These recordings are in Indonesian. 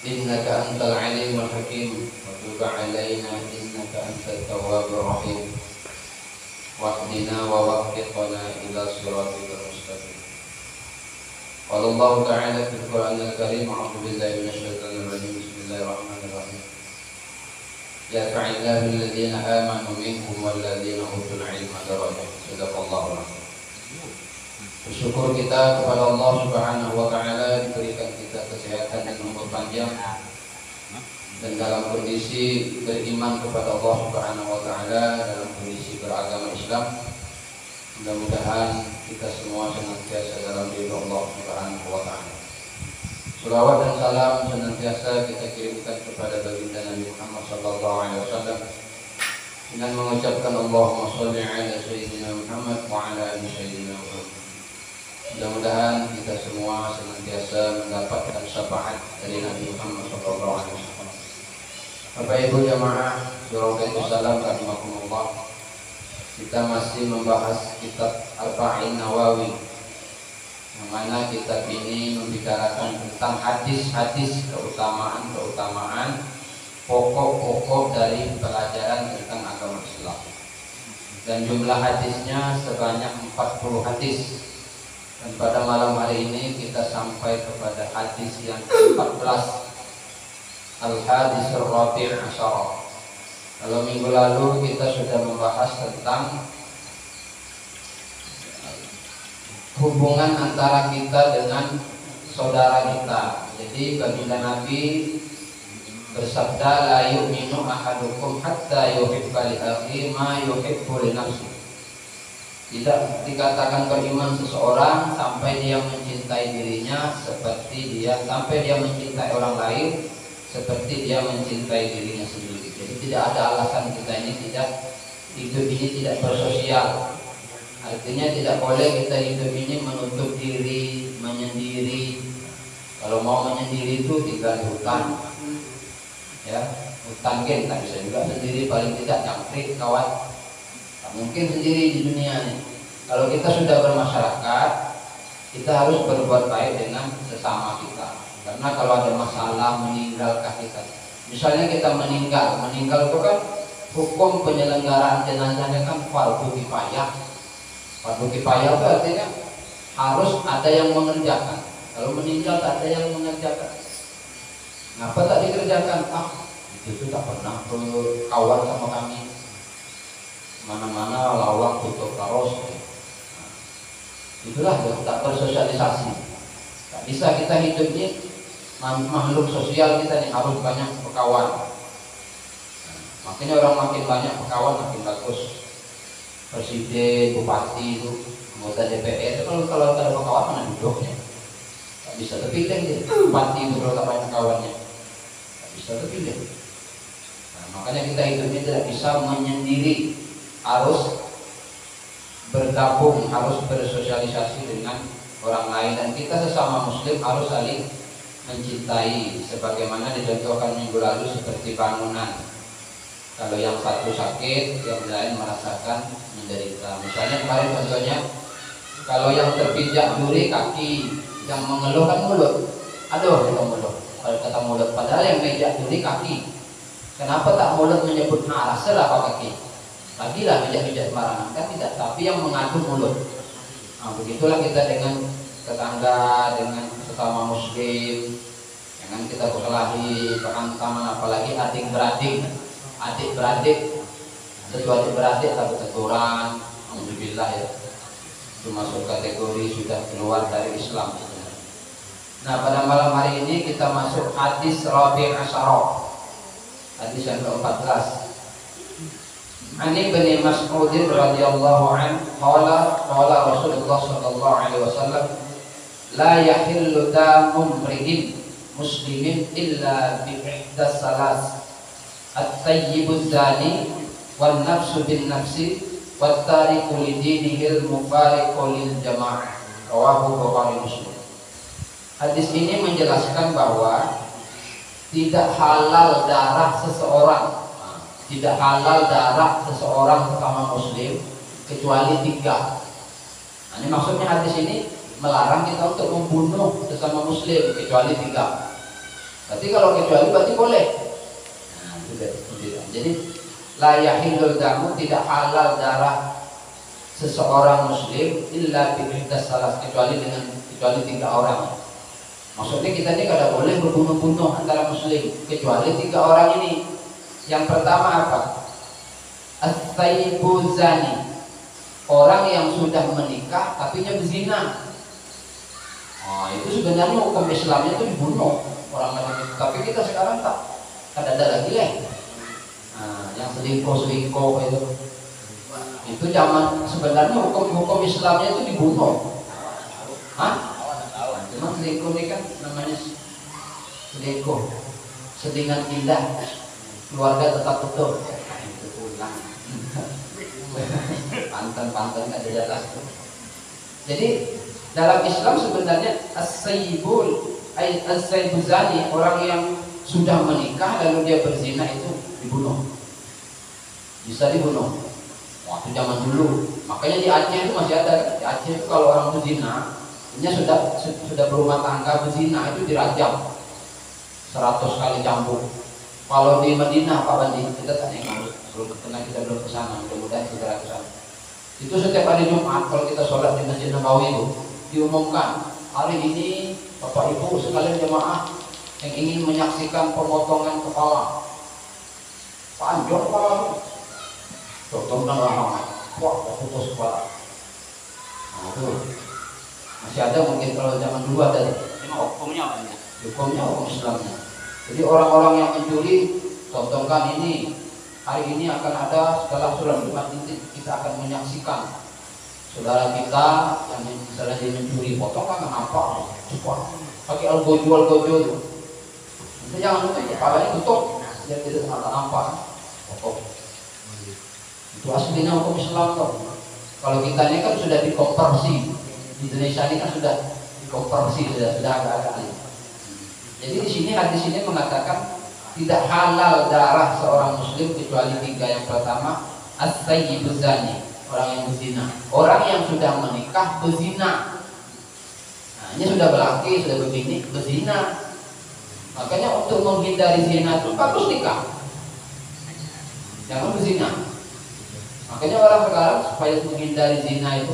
إنك أنت العليم الحكيم وتب علينا إنك أنت التواب الرحيم واهدنا ووفقنا إلى صراطك المستقيم. قال الله تعالى في القرآن الكريم أعوذ بالله من الشيطان الرجيم بسم الله الرحمن الرحيم يرفع الله الذين آمنوا منكم والذين أوتوا العلم درجات. صدق الله العظيم. Bersyukur kita kepada Allah Subhanahu wa taala diberikan kita kesehatan dan umur panjang dan dalam kondisi beriman kepada Allah Subhanahu wa taala, dalam kondisi beragama Islam. Mudah-mudahan kita semua senantiasa dalam ridha Allah Subhanahu wa taala. Salawat dan salam senantiasa kita kirimkan kepada baginda Nabi Muhammad sallallahu alaihi wasallam dengan mengucapkan Allahumma shalli ala sayyidina Muhammad wa ala ali sayyidina Muhammad. Mudah-mudahan kita semua senantiasa mendapatkan syafaat dari Nabi Muhammad SAW. Bapak Ibu jamaah Surabaya Salam rahimakumullah. Kita masih membahas kitab Arba'in Nawawi, yang mana kitab ini membicarakan tentang hadis-hadis keutamaan pokok-pokok dari pelajaran tentang agama Islam. Dan jumlah hadisnya sebanyak 40 hadis. Dan pada malam hari ini kita sampai kepada hadis yang ke-14, Al-Hadis Ar-Rabi' Asyara. Kalau minggu lalu kita sudah membahas tentang hubungan antara kita dengan saudara kita. Jadi baginda Nabi bersabda, la yu'minu ahadukum hatta yuhibba li akhihi ma yuhibbu li nafsihi. Tidak dikatakan beriman seseorang sampai dia mencintai dirinya sampai dia mencintai orang lain seperti dia mencintai dirinya sendiri. Jadi tidak ada alasan kita hidup ini tidak bersosial. Artinya tidak boleh kita hidup ini menutup diri, menyendiri. Kalau mau menyendiri itu tinggal di hutan. Ya, hutan tak bisa juga sendiri, paling tidak jangkrik kawan. Mungkin sendiri di dunia ini. Kalau kita sudah bermasyarakat, kita harus berbuat baik dengan sesama kita. Karena kalau ada masalah meninggalkah kita, misalnya kita meninggal itu kan hukum penyelenggaraan jenazahnya kan fardu kifayah. Fardu kifayah itu artinya harus ada yang mengerjakan. Kalau meninggal tak ada yang mengerjakan, kenapa tak dikerjakan? Itu tak pernah berkawan sama kami. Mana-mana lawang tutup karos. Itulah yang tak bersosialisasi. Tak bisa kita hidup ini makhluk sosial, kita nih harus banyak berkawan. Makanya orang makin banyak berkawan makin bagus. Presiden, bupati itu, anggota DPR itu kalau tak ada berkawan mana duduknya? Tak bisa terpilih dia. Bupati itu kalau tak banyak kawannya, tak bisa terpilih. Makanya kita hidup ini tidak bisa menyendiri. Harus bergabung, harus bersosialisasi dengan orang lain, dan kita sesama muslim harus saling mencintai sebagaimana dicontohkan minggu lalu seperti bangunan. Kalau yang satu sakit, yang lain merasakan menderita. Misalnya kemarin contohnya, kalau yang terpijak duri kaki, yang mengeluh kan mulut. Aduh, kita mulut. Kalau kata mulut, padahal yang pijak duri kaki. Kenapa tak mulut menyebut rasa apa kaki? Bagilah bijak-bijak sembarangan, kan tidak, tapi yang mengadu mulut. Begitulah kita dengan tetangga, dengan sesama muslim. Jangan kita berkelahi, berantaman, apalagi adik-beradik. Satu adik-beradik tak berteguran, alhamdulillah ya. Itu masuk kategori sudah keluar dari Islam. Nah, pada malam hari ini kita masuk hadis Rabi' Asyara. Hadis yang ke-14. Ani bin Mas'ud radhiyallahu anhu qala Rasulullah sallallahu alaihi wasallam la yahillu damu mri'in muslimin illa bi ihdas salas at-tayyibuz zani wan nafsu bin nafsi wat tariqu li dinihil mufariqu lil jamaah. Rawahu Bukhari Muslim. Hadis ini menjelaskan bahwa tidak halal darah seseorang, sesama muslim kecuali 3. Ini maksudnya hadis ini melarang kita untuk membunuh sesama muslim kecuali 3. Berarti kalau kecuali berarti boleh. Nah, itu tidak. Jadi la yahillul damu, tidak halal darah seseorang muslim illa bi ihdas salas, kecuali 3 orang. Maksudnya kita ini kada boleh berbunuh-bunuh antara muslim kecuali 3 orang ini. Yang pertama apa? As-sayyibu zani, orang yang sudah menikah tapi nya berzina. Oh, itu sebenarnya hukum Islamnya itu dibunuh orang macam itu. Tapi kita sekarang ada lagi lah. Nah, yang selingkuh itu zaman sebenarnya hukum Islamnya itu dibunuh. Hah? Cuma selingkuh ini kan namanya selingkuh, selingan indah, keluarga tetap utuh. Itu pulang. Pantan ada di atas. Jadi dalam Islam sebenarnya as-sayyibu zani, orang yang sudah menikah lalu dia berzina itu dibunuh. Bisa dibunuh. Waktu zaman dulu. Makanya di Aceh itu masih ada. Di Aceh itu kalau orang berzina, dia sudah berumah tangga berzina itu dirajam 100 kali cambuk. Kalau di Madinah Pak Bandi, kita tak ingat karena kita belum ke sana, mudah-mudahan segera ke sana. Itu setiap hari Jumat kalau kita sholat di Masjid Nabawi itu diumumkan, hari ini Bapak Ibu sekalian jemaah yang ingin menyaksikan pemotongan kepala, panjang kepala, potongkan ramai, wah putus kepala. Nah itu masih ada mungkin kalau zaman dulu ada. Ini hukumnya apa ya? Hukum Islamnya. Jadi orang-orang yang mencuri, contohkan ini, hari ini akan ada setelah sholat Jumat nanti kita akan menyaksikan saudara kita yang misalnya dia mencuri, potongkan apa? Cepat. Pakai algojo itu. Itu jangan lupa kepalanya tutup, biar tidak nampak. Potong. Itu aslinya hukum Islam kok. Kalau kita ini kan sudah dikonversi. Di Indonesia ini kan sudah dikonversi, sudah agak-agak. Jadi di sini hadis ini mengatakan tidak halal darah seorang muslim kecuali 3. Yang pertama as-sayyibu zani, orang yang berzina. Orang yang sudah menikah berzina. Nah, ini sudah berlaki, sudah begini berzina. Makanya untuk menghindari zina itu bagus nikah. Jangan berzina. Makanya orang sekarang supaya menghindari zina itu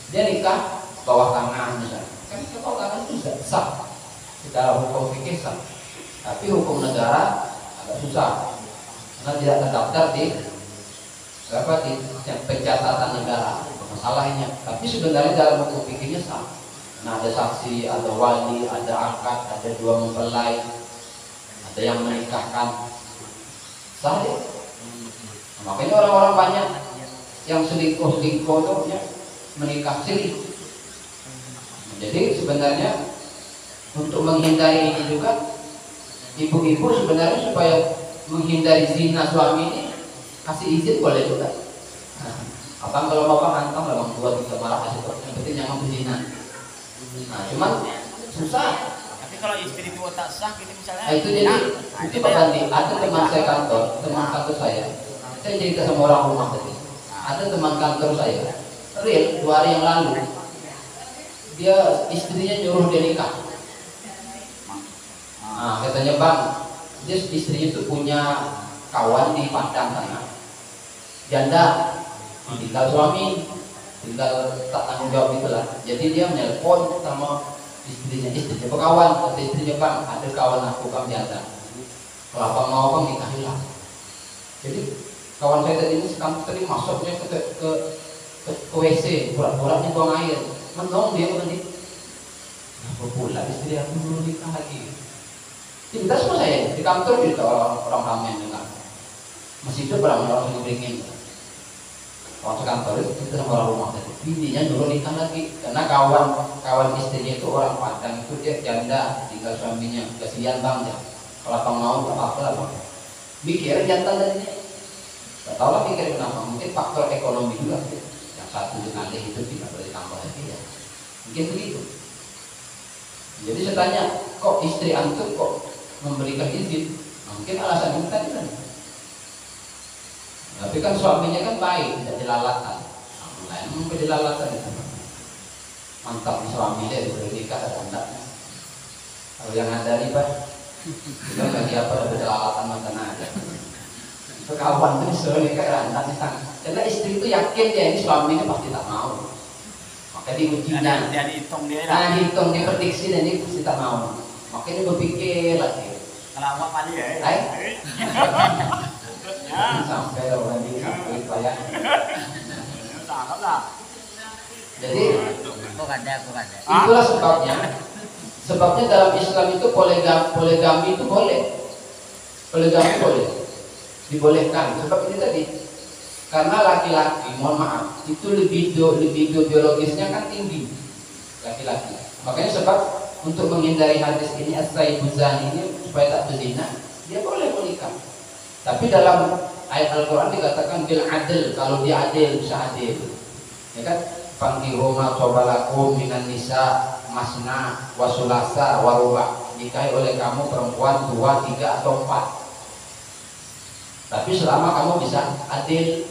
dia nikah bawah tangan misalnya. Kan bawah tangan itu sah. Secara hukum fikih sah, tapi hukum negara agak susah karena tidak terdaftar di pencatatan negara masalahnya. Tapi sebenarnya dalam hukum fikihnya sah. Nah, ada saksi, ada wali, ada akad, ada 2 mempelai, ada yang menikahkan, sah ya. Nah, makanya orang-orang banyak yang selingkuh itu ya, menikah siri. Jadi sebenarnya untuk menghindari ini juga, ibu-ibu sebenarnya supaya menghindari zina suami ini kasih izin boleh juga. Abang kalau bapak hantam lah, bang 2-3 marah kasih tahu. Yang penting jangan berzina. Nah cuman susah. Tapi kalau istri itu tak sah, gitu misalnya. Nah, itu jadi itu Pak Bandi, ada teman saya kantor, teman kantor saya cerita sama orang rumah tadi. Ada teman kantor saya, real 2 hari yang lalu dia istrinya nyuruh dia nikah. Nah, katanya bang, dia istrinya itu punya kawan di Padang sana, janda, tinggal suami, tinggal tak tanggung jawab itulah. Jadi dia menelpon sama istrinya berkawan, kata istrinya bang, ada kawan aku bang janda, kalau abang mau bang nikahilah. Jadi kawan saya tadi ini tadi masuknya ke WC, pura-puranya buang air, menong dia menit, nah pulang istri aku dulu nikah lagi. Kita semua saya di kantor juga orang ramai dengar masih hidup orang beringin. Waktu kantor itu kita sama orang rumah tadi, bininya dulu nikah lagi karena kawan istrinya itu orang Padang, itu dia janda tinggal suaminya, kasihan bang ya. Kalau abang mau nggak apa-apa lah bang. Mikir jantan tadinya, nggak tahu lah mikir kenapa. Mungkin faktor ekonomi juga. Yang satu dengan dia itu tidak boleh ditambah lagi ya. Mungkin begitu. Jadi saya tanya, kok istri antum kok memberikan izin? Mungkin alasan itu tadi kan. Tapi kan suaminya kan baik, tidak dilalatan. Lain mungkin dilalatan itu. Mantap nih suami dia diberi nikah ada tandanya. Kalau yang ada riba, Kita lagi apa ada jelalatan mantan aja. Kawan itu disuruh nikah nanti sang. Karena istri itu yakin dia ini suaminya pasti tak mau. Maka diujinya. Dia dihitung dia. Nah dihitung dia prediksi dan dia pasti tak mau. Makanya berpikir lagi. Kalau awak pali ya. Sampai orang ini sampai payah. Tangkap lah. Jadi Kok ada. itulah sebabnya. Sebabnya dalam Islam itu poligami itu boleh. Poligami boleh. Dibolehkan. Sebab ini tadi. Karena laki-laki, mohon maaf, itu libido biologisnya kan tinggi. Laki-laki. Makanya sebab untuk menghindari hadis ini as-sayyibuz zani ini supaya tak berzina, dia boleh menikah. Tapi dalam ayat Al-Quran dikatakan bil adil, kalau dia adil bisa adil. Ya kan? Fankihu ma tobalakum minan nisa masna wa sulasa wa ruba. Nikahi oleh kamu perempuan 2, 3 atau 4. Tapi selama kamu bisa adil.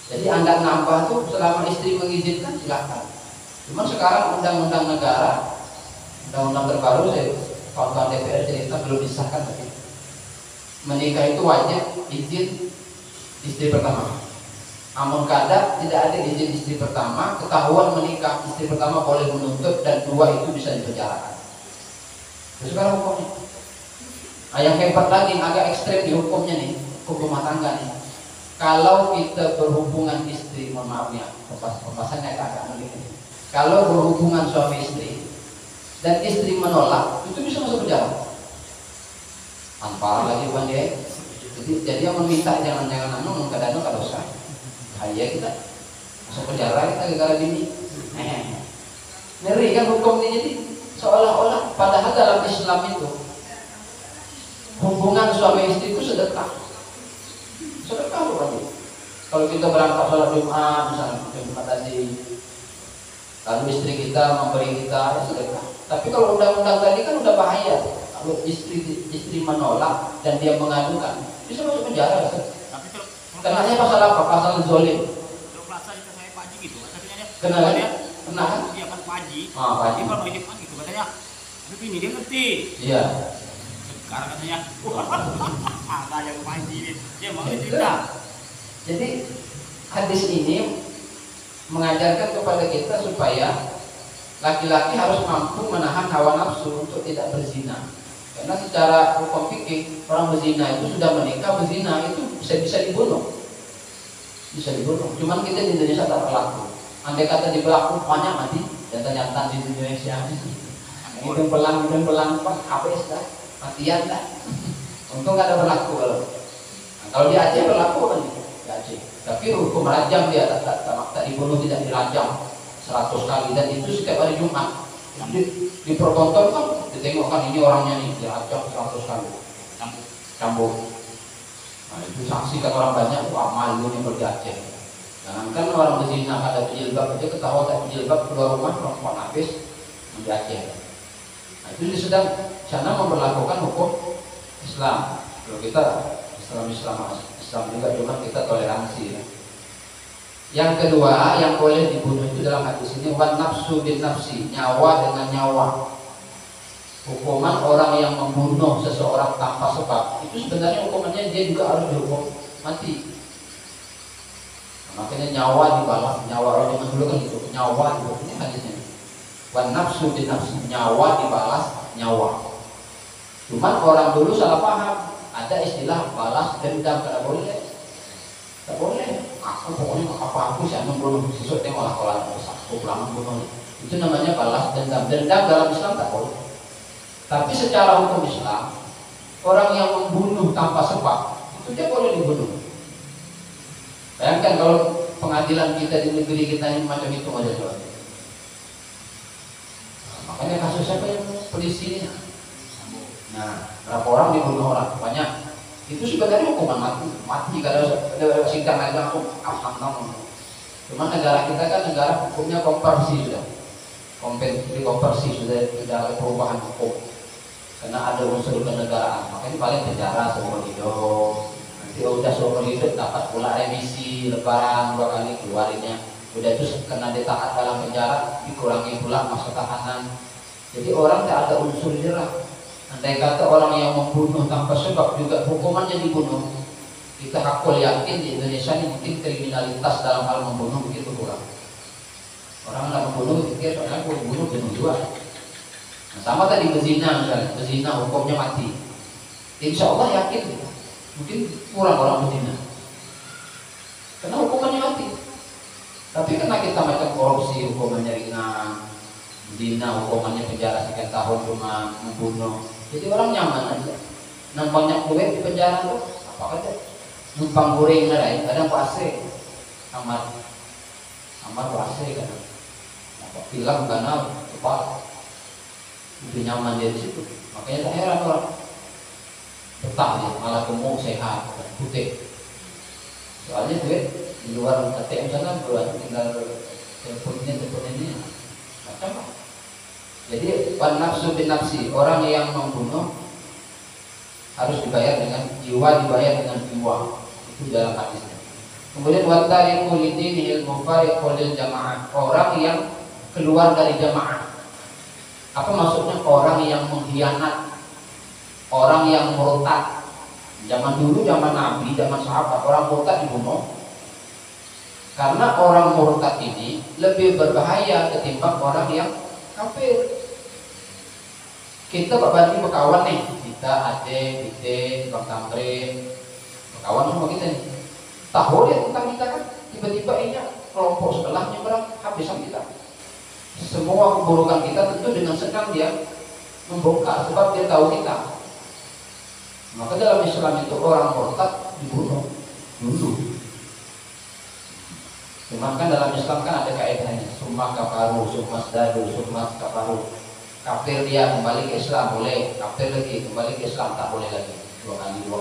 Jadi Anda nambah tuh selama istri mengizinkan silakan. Cuma sekarang undang-undang negara, undang-undang terbaru saya kawan-kawan DPR cerita belum disahkan tapi menikah itu wajib izin istri pertama. Namun kadang tidak ada izin istri pertama, ketahuan menikah istri pertama boleh menuntut dan 2 itu bisa dipenjarakan. Terus sekarang hukumnya. Nah, yang hebat lagi, agak ekstrem di hukumnya nih, hukum rumah tangga nih. Kalau kita berhubungan istri, mohon maaf ya, pembahasannya agak menarik. Kalau berhubungan suami istri dan istri menolak, itu bisa masuk penjara. Tanpa lagi bukan dia. Jadi yang meminta jangan kadang-kadang kalau dosa. Bahaya kita masuk penjara kita gara-gara bini. Ngeri kan hukumnya jadi seolah-olah padahal dalam Islam itu hubungan suami istri itu sedekah. Sedekah loh. Kalau kita berangkat sholat Jumat misalnya Jumat tadi, lalu istri kita memberi kita sedekah. Tapi kalau undang-undang tadi kan udah bahaya. Kalau istri menolak dan dia mengadukan, bisa masuk penjara. Kenanya pasal apa? Pasal zolim. Kalau pelaksa itu saya Pak Haji gitu, katanya dia. Kenapa? Dia kan Pak Haji. Pak Haji. Dia kalau hidup kan gitu katanya. Tapi ini dia ngerti. Iya. Sekarang katanya, kayak Pak Haji ini. Dia mau cerita. Jadi hadis ini mengajarkan kepada kita supaya laki-laki harus mampu menahan hawa nafsu untuk tidak berzina. Karena secara hukum fikih orang berzina itu sudah menikah berzina itu bisa dibunuh, Cuman kita di Indonesia tak berlaku. Andai kata diberlaku banyak mati. Dan ternyata di Indonesia hidung pelang pak habis dah, matian dah. Untung nggak ada berlaku kalau di Aceh berlaku kan di Aceh. Tapi hukum rajam dia tak dibunuh, tidak dirajam 100 kali dan itu setiap hari Jumat. Dipertontonkan, ditengokkan ini orangnya nih dirajam 100 kali. Cambuk. Nah itu saksikan orang banyak, wah malu nih pergi Aceh. Jangankan orang berzina ada penjilbab aja ketawa tak penjilbab keluar rumah perempuan habis di Aceh. Nah itu sedang sana memperlakukan hukum Islam. Kalau kita Islam juga cuma kita toleransi. Ya. Yang kedua yang boleh dibunuh itu dalam hadis ini wan nafsu bin nafsi, nyawa dengan nyawa. Hukuman orang yang membunuh seseorang tanpa sebab itu sebenarnya hukumannya dia juga harus dihukum mati. Nah, makanya nyawa dibalas, nyawa orang zaman dulu kan gitu, nyawa dibalas. Ini hadisnya. Wan nafsu bin nafsi, nyawa dibalas nyawa. Cuman orang dulu salah paham, ada istilah balas dendam, tidak boleh. Tak boleh. Aku pokoknya apa aku sih membunuh sesuatu yang malah kalau aku pulang bunuh. Itu namanya balas dendam. Dendam dalam Islam tak boleh. Tapi secara hukum Islam, orang yang membunuh tanpa sebab itu dia boleh dibunuh. Bayangkan kalau pengadilan kita di negeri kita ini macam itu aja coba. Makanya kasus siapa yang polisi ini? Nah, berapa orang dibunuh orang banyak. Itu sebenarnya hukuman mati kalau sidang aja aku alhamdulillah. Cuma negara kita kan negara hukumnya konversi sudah, konversi sudah ada perubahan hukum karena ada unsur kenegaraan. Makanya paling penjara seumur hidup. Nanti udah seumur hidup dapat pula remisi lebaran 2 kali keluarinnya. Udah itu kena ditahan dalam penjara dikurangi pula masa tahanan. Jadi orang tidak ada unsur jerah. Andai kata orang yang membunuh tanpa sebab juga hukumannya dibunuh, kita hakul yakin di Indonesia ini mungkin kriminalitas dalam hal membunuh begitu kurang. Orang nggak membunuh pikir soalnya aku membunuh bunuh juga. Nah, sama tadi berzina misalnya, berzina hukumnya mati. Insya Allah yakin mungkin kurang orang berzina karena hukumannya mati. Tapi karena kita macam korupsi hukumannya ringan, zina hukumannya penjara sekian tahun cuma membunuh, jadi orang nyaman aja. Nang banyak duit di penjara tuh apa aja, numpang goreng lah, kadang puasa kamar puasa kan, apa film kanal cepat lebih nyaman dia di situ. Makanya tak heran orang betah ya, malah gemuk sehat putih. Soalnya duit di luar ATM sana buat tinggal telepon ini macam apa. Jadi nafsu bin nafsi, orang yang membunuh harus dibayar dengan jiwa, dibayar dengan jiwa, itu dalam hadisnya. Kemudian watariqu lidinihil mufariqu lil jamaah, orang yang keluar dari jamaah. Apa maksudnya? Orang yang mengkhianat, orang yang murtad. Zaman dulu, zaman Nabi, zaman sahabat, orang murtad dibunuh. Karena orang murtad ini lebih berbahaya ketimbang orang yang kafir. Kita berbanding berkawan nih, kita adik, kita, bang tamrin, berkawan sama kita nih. Tahu dia tentang kita kan, tiba-tiba ini kelompok sebelahnya berang habisan kita. Semua keburukan kita tentu dengan senang dia membongkar sebab dia tahu kita. Maka dalam Islam itu orang murtad dibunuh dulu. Cuma kan dalam Islam kan ada kaidahnya, summa kafaru, summa zdadu, summa kafaru. Kafir dia kembali ke Islam boleh, kafir lagi kembali ke Islam tak boleh lagi. 2 kali 2